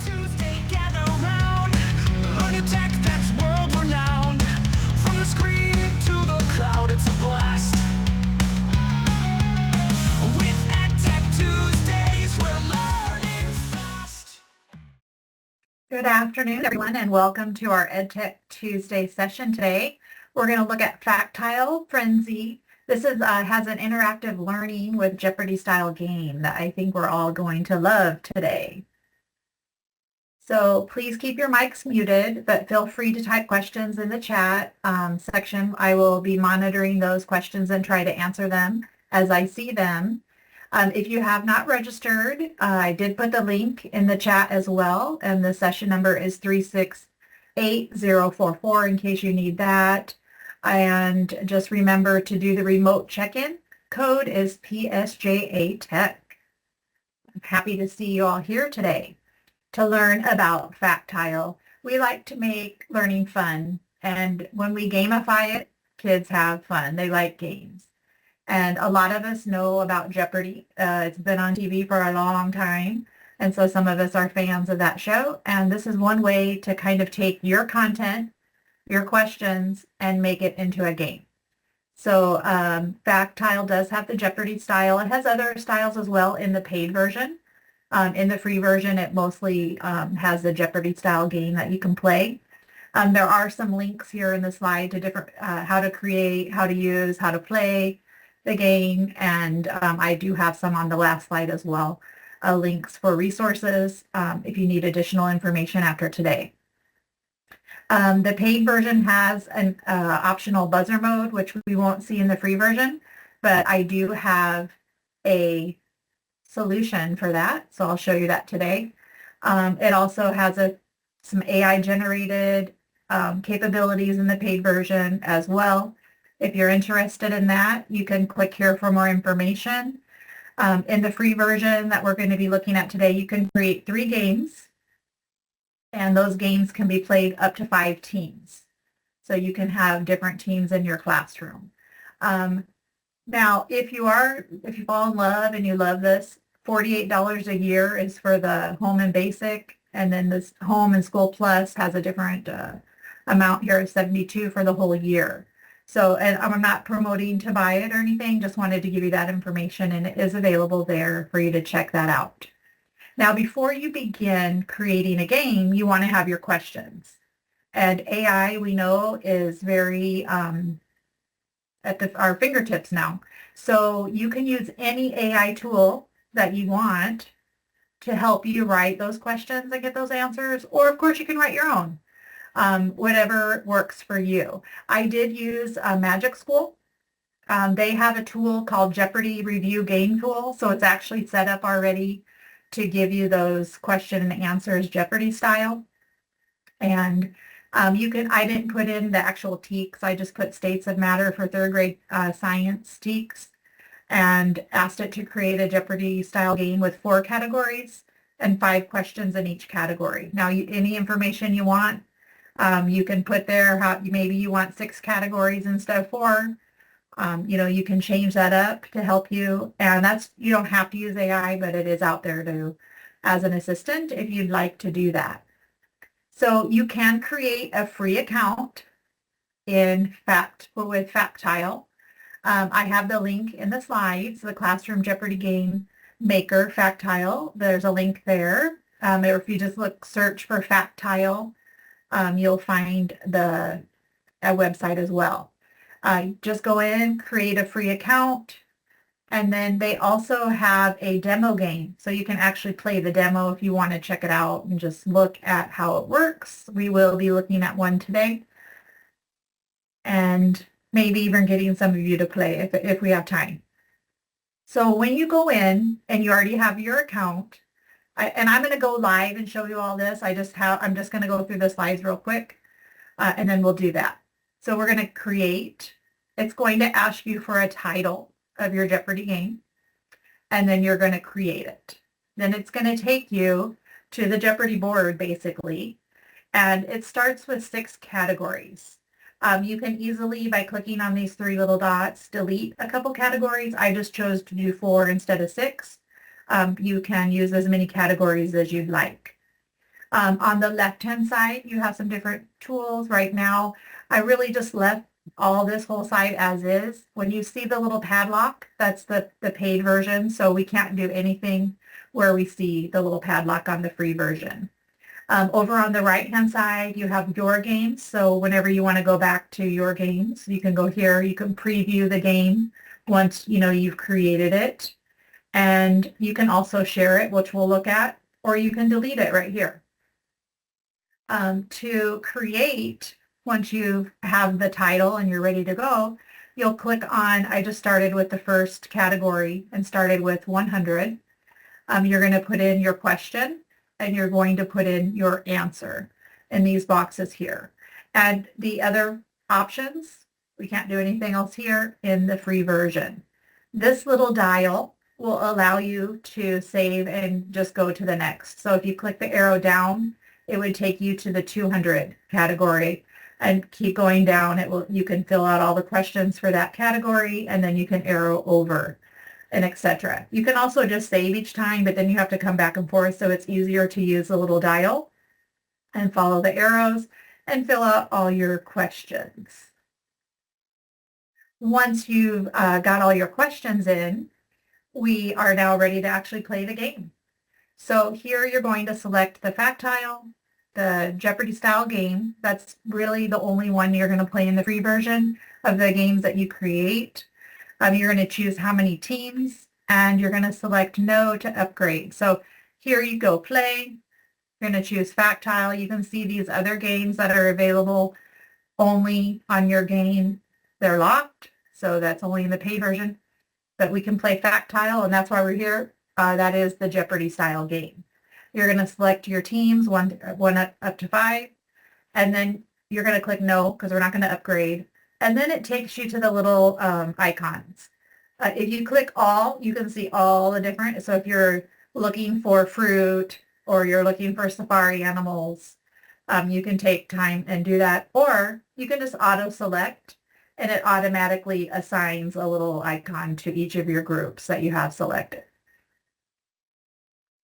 Tuesday, gather round. Learn a tech that's world renowned. From the screen to the cloud, it's a blast. With EdTech Tuesdays, we're learning fast. Good afternoon, everyone, and welcome to our EdTech Tuesday session today. We're going to look at Factile Frenzy. This is has an interactive learning with Jeopardy style game that I think we're all going to love today. So please keep your mics muted, but feel free to type questions in the chat section. I will be monitoring those questions and try to answer them as I see them. If you have not registered, I did put the link in the chat as well, and the session number is 368044 in case you need that. And just remember to do the remote check-in. Code is PSJA Tech. I'm happy to see you all here today to learn about Factile. We like to make learning fun, and when we gamify it, kids have fun. They like games. And a lot of us know about Jeopardy. It's been on TV for a long time, and so some of us are fans of that show. And this is one way to kind of take your content, your questions, and make it into a game. So Factile does have the Jeopardy style. It has other styles as well in the paid version. In the free version, it mostly has the Jeopardy style game that you can play. There are some links here in the slide to different how to create, how to use, how to play the game, and I do have some on the last slide as well, links for resources if you need additional information after today. The paid version has an optional buzzer mode, which we won't see in the free version, but I do have a solution for that, so I'll show you that today. It also has some AI generated capabilities in the paid version as well. If you're interested in that, you can click here for more information. In the free version that we're going to be looking at today, you can create 3 games, and those games can be played up to 5 teams. So you can have different teams in your classroom. Now, if you fall in love and you love this, $48 a year is for the Home and Basic, and then this Home and School Plus has a different amount here of $72 for the whole year. So, and I'm not promoting to buy it or anything, just wanted to give you that information, and it is available there for you to check that out. Now, before you begin creating a game, you want to have your questions. And AI, we know, is very at our fingertips now. So you can use any AI tool that you want to help you write those questions and get those answers. Or, of course, you can write your own, whatever works for you. I did use Magic School. They have a tool called Jeopardy Review Game Tool. So it's actually set up already to give you those question and answers Jeopardy style. And you can, I didn't put in the actual TEKS. I just put states of matter for 3rd grade science TEKS and asked it to create a Jeopardy style game with 4 categories and 5 questions in each category. Now, any information you want, you can put there. Maybe you want 6 categories instead of 4. You can change that up to help you, and you don't have to use AI, but it is out there as an assistant if you'd like to do that. So you can create a free account with Factile. I have the link in the slides, the Classroom Jeopardy Game Maker Factile. There's a link there. Or if you just search for Factile, you'll find a website as well. Just go in, create a free account, and then they also have a demo game. So you can actually play the demo if you want to check it out and just look at how it works. We will be looking at one today, and maybe even getting some of you to play if we have time. So when you go in and you already have your account, and I'm going to go live and show you all this. I'm just going to go through the slides real quick, and then we'll do that. So we're going to create, it's going to ask you for a title of your Jeopardy game, and then you're going to create it. Then it's going to take you to the Jeopardy board, basically, and it starts with 6 categories. You can easily, by clicking on these 3 little dots, delete a couple categories. I just chose to do 4 instead of 6. You can use as many categories as you'd like. On the left-hand side, you have some different tools. Right now, I really just left all this whole side as is. When you see the little padlock, that's the paid version, so we can't do anything where we see the little padlock on the free version. Over on the right-hand side, you have your games. So whenever you want to go back to your games, you can go here. You can preview the game once you've created it. And you can also share it, which we'll look at, or you can delete it right here. To create, once you have the title and you're ready to go, you'll click on, I just started with the first category and started with 100. You're going to put in your question and you're going to put in your answer in these boxes here. And the other options, we can't do anything else here in the free version. This little dial will allow you to save and just go to the next. So if you click the arrow down, it would take you to the 200 category and keep going down. You can fill out all the questions for that category and then you can arrow over and etc. You can also just save each time, but then you have to come back and forth, so it's easier to use the little dial and follow the arrows and fill out all your questions. Once you've got all your questions in, we are now ready to actually play the game. So here you're going to select the Factile, the Jeopardy style game. That's really the only one you're going to play in the free version of the games that you create. You're going to choose how many teams, and you're going to select no to upgrade. So here you go, play. You're going to choose Factile. You can see these other games that are available only on your game. They're locked, so that's only in the paid version. But we can play Factile, and that's why we're here. That is the Jeopardy style game. You're going to select your teams, one up to 5, and then you're going to click no because we're not going to upgrade. And then it takes you to the little icons. If you click all, you can see all the different. So if you're looking for fruit or you're looking for safari animals, you can take time and do that. Or you can just auto select and it automatically assigns a little icon to each of your groups that you have selected.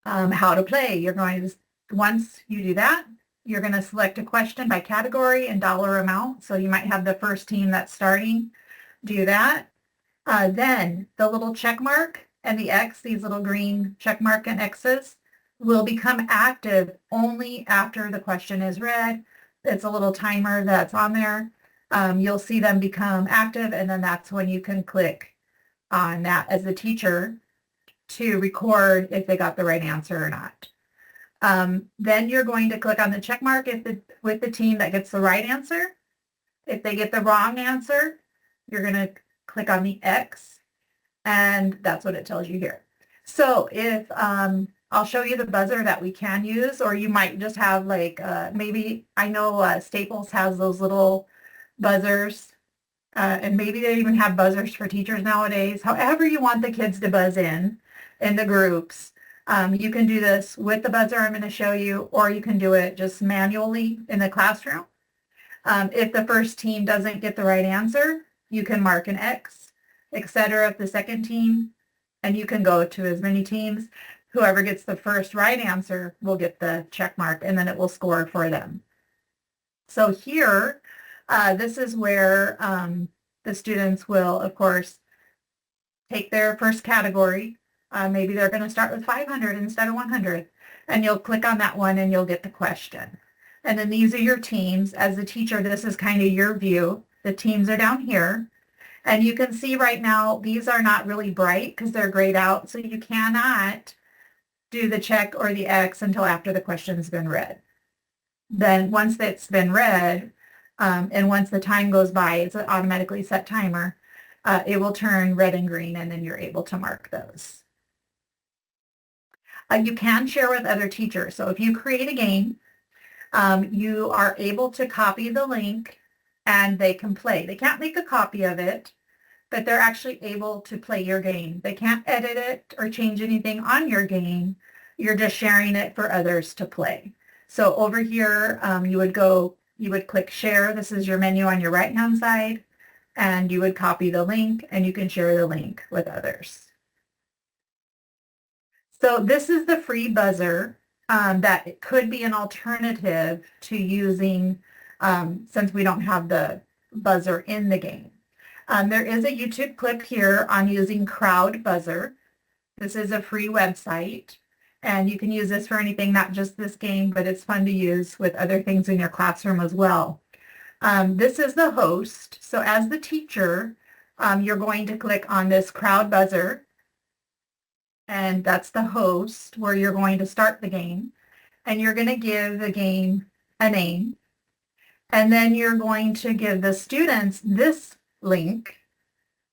How to play. You're going to, once you do that, you're going to select a question by category and dollar amount. So you might have the first team that's starting. Do that. Then the little check mark and the X, these little green check mark and X's, will become active only after the question is read. It's a little timer that's on there. You'll see them become active, and then that's when you can click on that as a teacher to record if they got the right answer or not. Then you're going to click on the check mark with the team that gets the right answer. If they get the wrong answer, you're going to click on the X, and that's what it tells you here. So if I'll show you the buzzer that we can use, or you might just have like maybe, I know Staples has those little buzzers, and maybe they even have buzzers for teachers nowadays. However you want the kids to buzz in the groups. You can do this with the buzzer I'm going to show you, or you can do it just manually in the classroom. If the first team doesn't get the right answer, you can mark an X, etc. If the second team, and you can go to as many teams. Whoever gets the first right answer will get the check mark, and then it will score for them. So here, this is where the students will, of course, take their first category. Maybe they're going to start with 500 instead of 100, and you'll click on that one and you'll get the question. And then these are your teams. As the teacher, this is kind of your view. The teams are down here. And you can see right now, these are not really bright because they're grayed out, so you cannot do the check or the X until after the question's been read. Then once it's been read, and once the time goes by, it's an automatically set timer, it will turn red and green, and then you're able to mark those. You can share with other teachers. So if you create a game, you are able to copy the link and they can play. They can't make a copy of it, but they're actually able to play your game. They can't edit it or change anything on your game. You're just sharing it for others to play. So over here, you would click share. This is your menu on your right-hand side, and you would copy the link and you can share the link with others. So this is the free buzzer that it could be an alternative to using, since we don't have the buzzer in the game. There is a YouTube clip here on using Crowd Buzzer. This is a free website, and you can use this for anything, not just this game, but it's fun to use with other things in your classroom as well. This is the host. So as the teacher, you're going to click on this Crowd Buzzer, and that's the host where you're going to start the game, and you're going to give the game a name, and then you're going to give the students this link,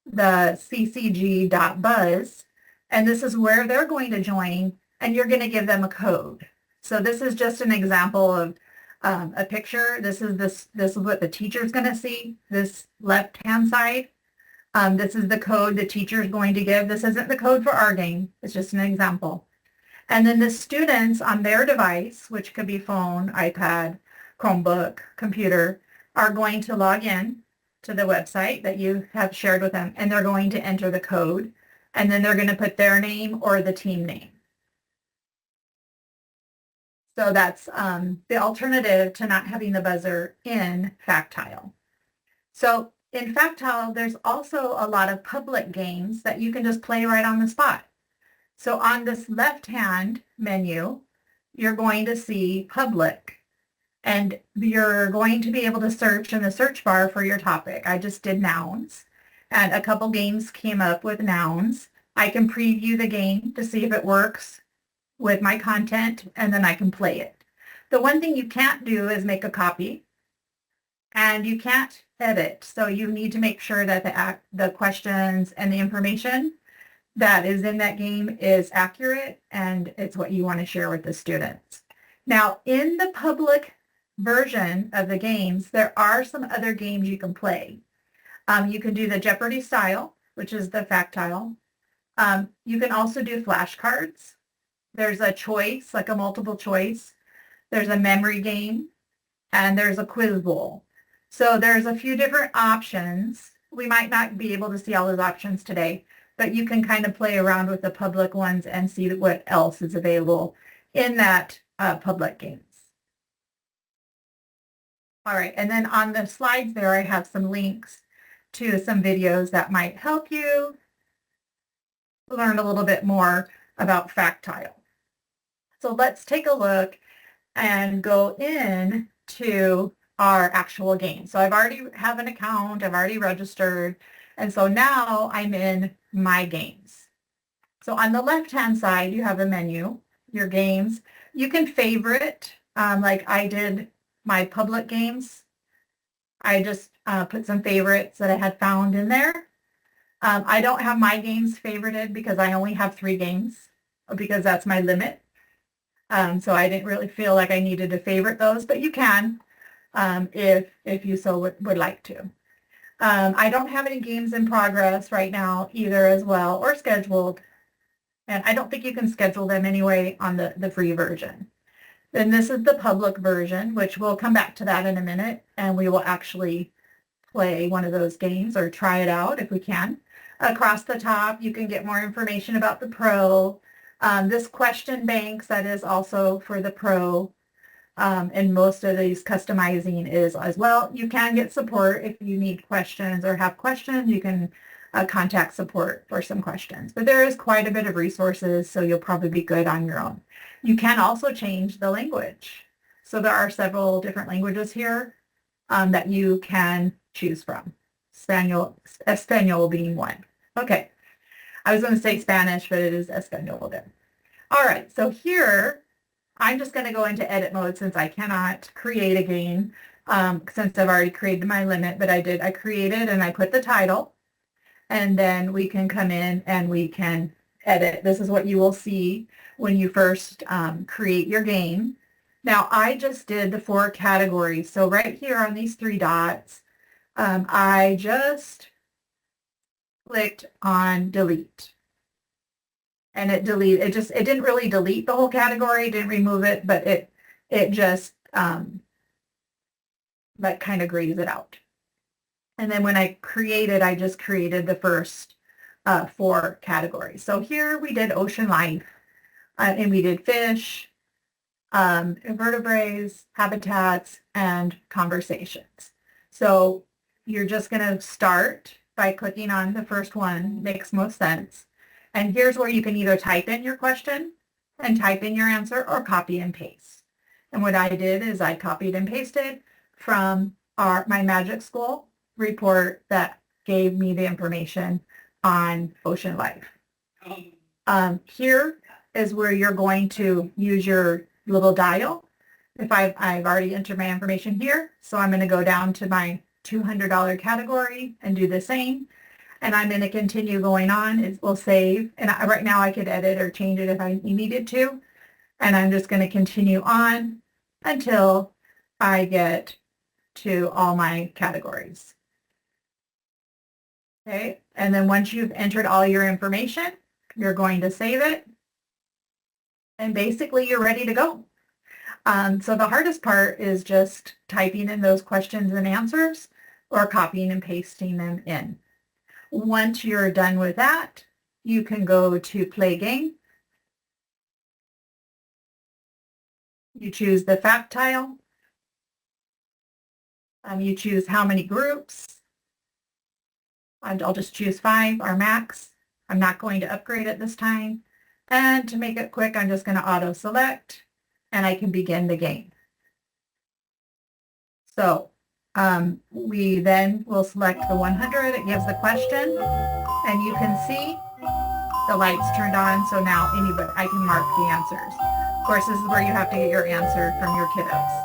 the ccg.buzz, and this is where they're going to join, and you're going to give them a code. So this is just an example of a picture. This is what the teacher is going to see, this left-hand side. This is the code the teacher is going to give. This isn't the code for our game. It's just an example. And then the students on their device, which could be phone, iPad, Chromebook, computer, are going to log in to the website that you have shared with them, and they're going to enter the code, and then they're going to put their name or the team name. So that's the alternative to not having the buzzer in Factile. So in Factile, there's also a lot of public games that you can just play right on the spot. So on this left-hand menu, you're going to see public, and you're going to be able to search in the search bar for your topic. I just did nouns, and a couple games came up with nouns. I can preview the game to see if it works with my content, and then I can play it. The one thing you can't do is make a copy, and you can't edit. So you need to make sure that the questions and the information that is in that game is accurate, and it's what you want to share with the students. Now, in the public version of the games, there are some other games you can play. You can do the Jeopardy style, which is the Factile. You can also do flashcards. There's a choice, like a multiple choice. There's a memory game, and there's a quiz bowl. So there's a few different options. We might not be able to see all those options today, but you can kind of play around with the public ones and see what else is available in that public games. All right, and then on the slides there, I have some links to some videos that might help you learn a little bit more about Factile. So let's take a look and go in to our actual game. So I've already have an account, I've already registered, and so now I'm in my games. So on the left-hand side, you have a menu, your games. You can favorite, like I did my public games. I just put some favorites that I had found in there. I don't have my games favorited because I only have 3 games, because that's my limit. So I didn't really feel like I needed to favorite those, but you can if you so would like to. I don't have any games in progress right now either as well, or scheduled. And I don't think you can schedule them anyway on the free version. Then this is the public version, which we'll come back to that in a minute, and we will actually play one of those games or try it out if we can. Across the top, you can get more information about the pro. This question banks, that is also for the pro. And most of these customizing is as well. You can get support if you need questions or have questions. You can contact support for some questions. But there is quite a bit of resources, so you'll probably be good on your own. You can also change the language. So there are several different languages here that you can choose from. Espanol being one. Okay. I was going to say Spanish, but it is Espanol there. All right. So here, I'm just going to go into edit mode since I cannot create a game since I've already created my limit, but I created and I put the title, and then we can come in and we can edit. This is what you will see when you first create your game. Now I just did the 4 categories. So right here on these 3 dots, I just clicked on delete. And it deleted, it didn't really delete the whole category, didn't remove it, but it just like kind of grays it out. And then when I created, I just created the first 4 categories. So here we did ocean life, and we did fish, invertebrates, habitats, and conversations. So you're just going to start by clicking on the first one, makes most sense. And here's where you can either type in your question and type in your answer or copy and paste. And what I did is I copied and pasted from my Magic School report that gave me the information on ocean life. Here is where you're going to use your little dial. If I've already entered my information here, so I'm going to go down to my $200 category and do the same. And I'm going to continue going on. It will save. And right now I could edit or change it if I needed to. And I'm just going to continue on until I get to all my categories. Okay. And then once you've entered all your information, you're going to save it. And basically you're ready to go. So the hardest part is just typing in those questions and answers or copying and pasting them in. Once you're done with that, you can go to Play Game. You choose the Factile. You choose how many groups. I'll just choose 5, our max. I'm not going to upgrade it this time. And to make it quick, I'm just going to auto select and I can begin the game. So we then will select the 100. It gives the question and you can see the lights turned on. So now I can mark the answers. Of course, this is where you have to get your answer from your kiddos.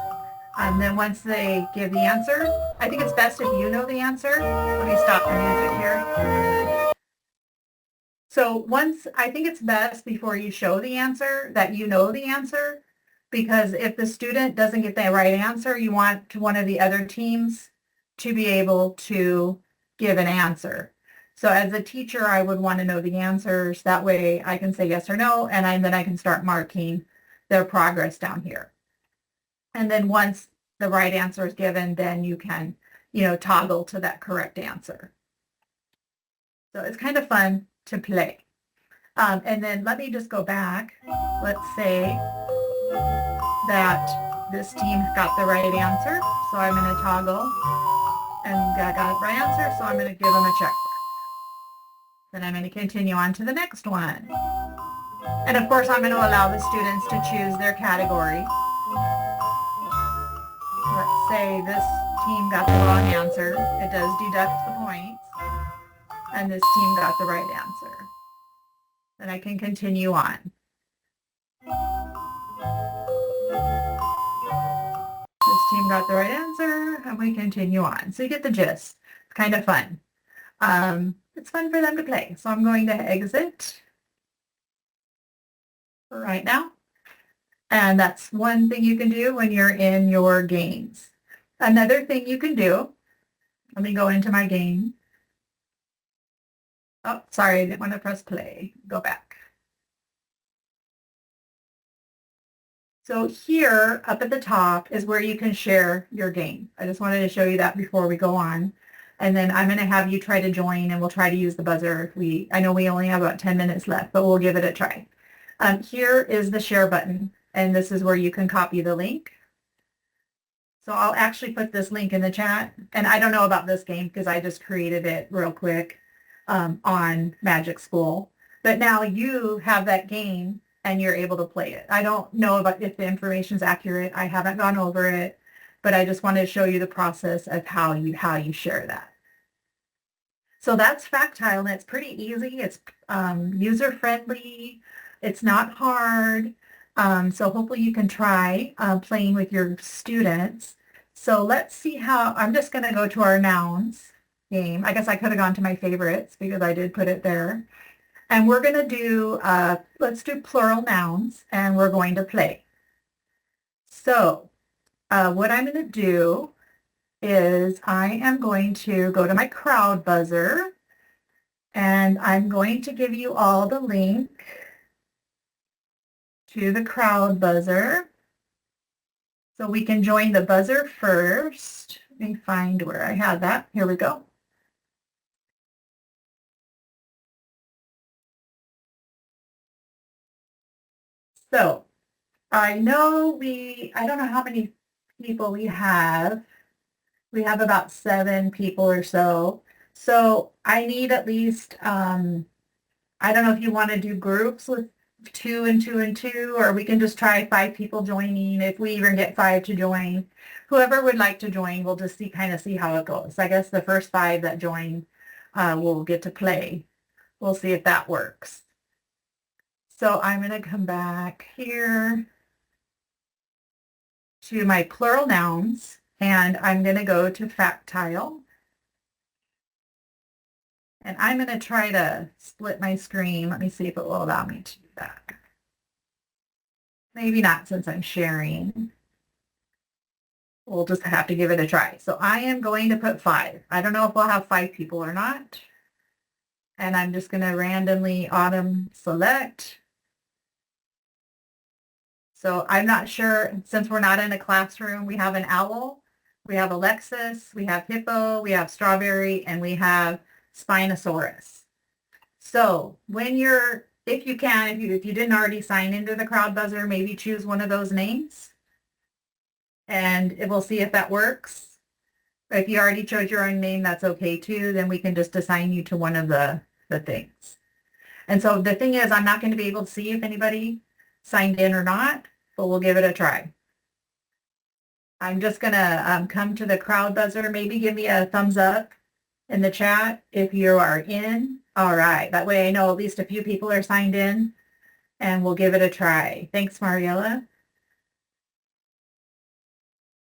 Then once they give the answer, I think it's best if you know the answer. Let me stop the music here. So I think it's best before you show the answer that you know the answer, because if the student doesn't get the right answer, you want one of the other teams to be able to give an answer. So as a teacher, I would want to know the answers. That way I can say yes or no, and then I can start marking their progress down here. And then once the right answer is given, then you can, toggle to that correct answer. So it's kind of fun to play. And then let me just go back. Let's say that this team got the right answer. So I'm going to toggle and I got the right answer. So I'm going to give them a check. Then I'm going to continue on to the next one. And of course, I'm going to allow the students to choose their category. Let's say this team got the wrong answer. It does deduct the points. And this team got the right answer. Then I can continue on. This team got the right answer, and we continue on. So you get the gist. It's kind of fun. It's fun for them to play. So I'm going to exit for right now. And that's one thing you can do when you're in your games. Another thing you can do, let me go into my game. Oh, sorry, I didn't want to press play. Go back. So here, up at the top, is where you can share your game. I just wanted to show you that before we go on. And then I'm going to have you try to join, and we'll try to use the buzzer. I know we only have about 10 minutes left, but we'll give it a try. Here is the share button, and this is where you can copy the link. So I'll actually put this link in the chat. And I don't know about this game because I just created it real quick on Magic School. But now you have that game and you're able to play it. I don't know about if the information is accurate. I haven't gone over it, but I just wanted to show you the process of how you share that. So that's Factile, and it's pretty easy. It's user-friendly. It's not hard. So hopefully you can try playing with your students. So let's see how, I'm just going to go to our nouns game. I guess I could have gone to my favorites because I did put it there. And we're going to do, let's do plural nouns, and we're going to play. So what I'm going to do is I am going to go to my crowd buzzer, and I'm going to give you all the link to the crowd buzzer. So we can join the buzzer first. Let me find where I have that. Here we go. So I know I don't know how many people we have. We have about 7 people or so. So I need at least, I don't know if you want to do groups with 2 and 2 and 2, or we can just try 5 people joining if we even get 5 to join. Whoever would like to join, we'll just kind of see how it goes. I guess the first 5 that join will get to play. We'll see if that works. So I'm going to come back here to my plural nouns, and I'm going to go to Factile. And I'm going to try to split my screen. Let me see if it will allow me to do that. Maybe not since I'm sharing. We'll just have to give it a try. So I am going to put 5. I don't know if we'll have 5 people or not. And I'm just going to randomly autumn select. So I'm not sure, since we're not in a classroom, we have an owl, we have Alexis, we have hippo, we have strawberry, and we have Spinosaurus. So when if you can, if you didn't already sign into the crowd buzzer, maybe choose one of those names and it will see if that works. If you already chose your own name, that's okay too. Then we can just assign you to one of the things. And so the thing is, I'm not going to be able to see if anybody signed in or not, but we'll give it a try. I'm just going to come to the crowd buzzer. Maybe give me a thumbs up in the chat if you are in. All right. That way I know at least a few people are signed in, and we'll give it a try. Thanks, Mariella.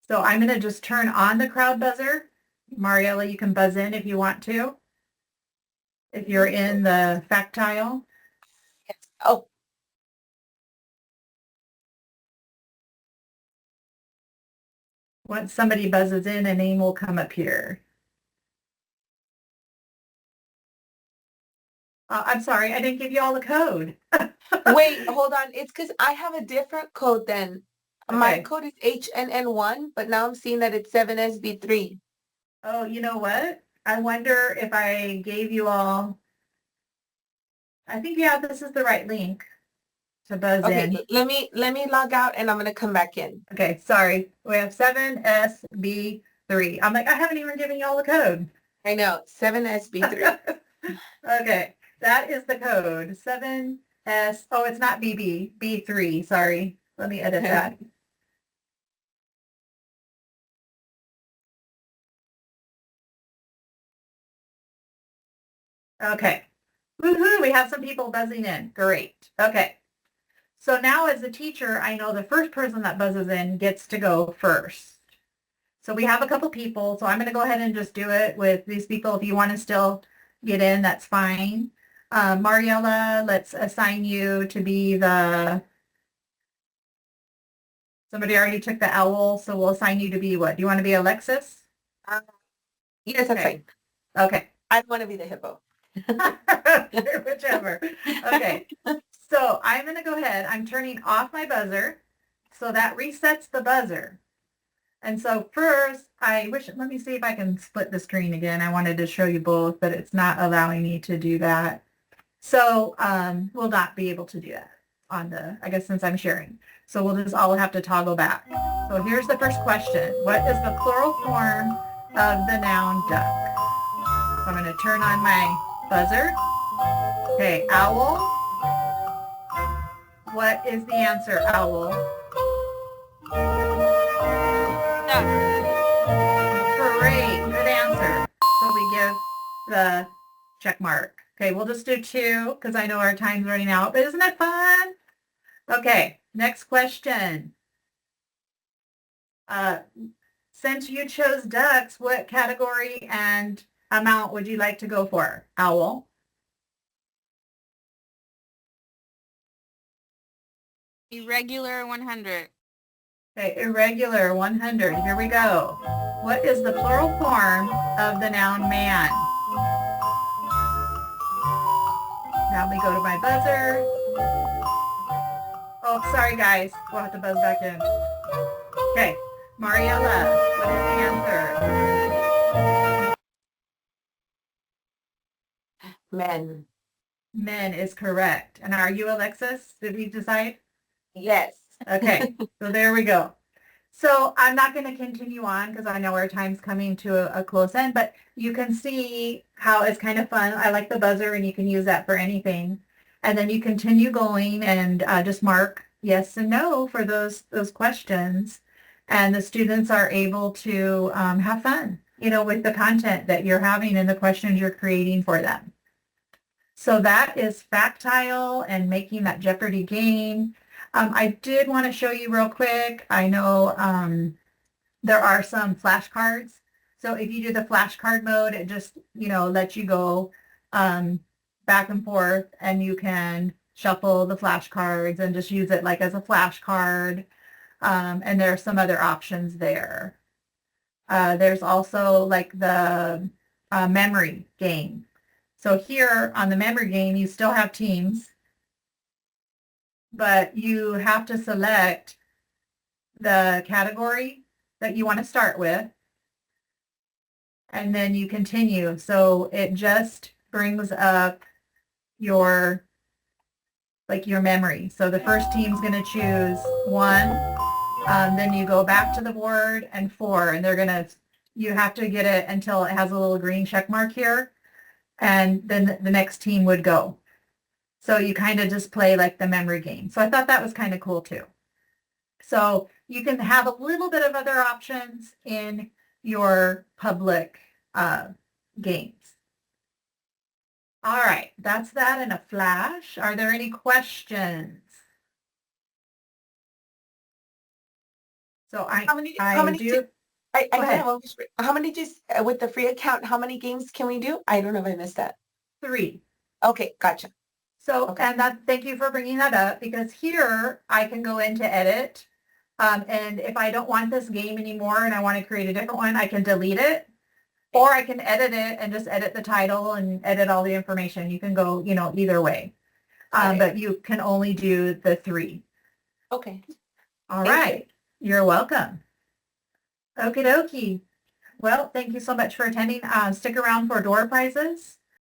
So I'm going to just turn on the crowd buzzer. Mariella, you can buzz in if you want to, if you're in the Factile. Oh, Once somebody buzzes in, a name will come up here. I'm sorry, I didn't give you all the code. wait, hold on. It's because I have a different code then. My Okay. code is HNN1, but now I'm seeing that it's 7SB3. Oh, you know what? I wonder if I gave you all, I think, yeah, this is the right link to buzz Okay, in. let me log out and I'm gonna come back in. Okay, sorry. We have 7SB3. I'm like, I haven't even given you all the code. I know, 7SB3. Okay, that is the code. 7S, oh, it's not BB, B3, sorry. Let me edit that. Okay. Woohoo, we have some people buzzing in. Great. Okay. So now as a teacher, I know the first person that buzzes in gets to go first. So we have a couple people, so I'm going to go ahead and just do it with these people. If you want to still get in, that's fine. Mariella, let's assign you to be somebody already took the owl, so we'll assign you to be what? Do you want to be Alexis? Yes, that's Okay. fine. Okay. I want to be the hippo. Whichever. Okay. So I'm going to go ahead. I'm turning off my buzzer. So that resets the buzzer. And so first, let me see if I can split the screen again. I wanted to show you both, but it's not allowing me to do that. So we'll not be able to do that I guess since I'm sharing. So we'll just all have to toggle back. So here's the first question. What is the plural form of the noun duck? So I'm going to turn on my buzzer. Okay, owl. What is the answer, owl? Great, good answer. So we give the check mark. Okay, we'll just do 2 because I know our time's running out, but isn't that fun? Okay, next question. Since you chose ducks, what category and amount would you like to go for? Owl. Irregular 100. Okay, irregular 100. Here we go. What is the plural form of the noun man? Now let me go to my buzzer. Oh, sorry guys. We'll have to buzz back in. Okay, Mariella, what is the answer? Men. Men is correct. And are you Alexis? Did we decide? Yes. Okay, so there we go. So I'm not going to continue on because I know our time's coming to a close end, but you can see how it's kind of fun. I like the buzzer and you can use that for anything. And then you continue going and just mark yes and no for those questions. And the students are able to have fun, with the content that you're having and the questions you're creating for them. So that is Factile and making that Jeopardy game. I did want to show you real quick. I know there are some flashcards. So if you do the flashcard mode, it just, lets you go back and forth and you can shuffle the flashcards and just use it like as a flashcard. And there are some other options there. There's also like the memory game. So here on the memory game, you still have teams, but you have to select the category that you want to start with, and then you continue. So it just brings up your memory. So the first team's going to choose 1, then you go back to the board and 4, and you have to get it until it has a little green check mark here, and then the next team would go. So you kind of just play like the memory game. So I thought that was kind of cool too. So you can have a little bit of other options in your public games. All right, that's that in a flash. Are there any questions? So How many just with the free account, how many games can we do? I don't know if I missed that. 3. Okay, gotcha. So, Okay. and thank you for bringing that up, because here I can go into edit. And if I don't want this game anymore and I want to create a different one, I can delete it, or I can edit it and just edit the title and edit all the information. You can go, either way. But you can only do the 3. Okay. All Thank right. You're welcome. Okie dokie. Well, thank you so much for attending. Stick around for door prizes.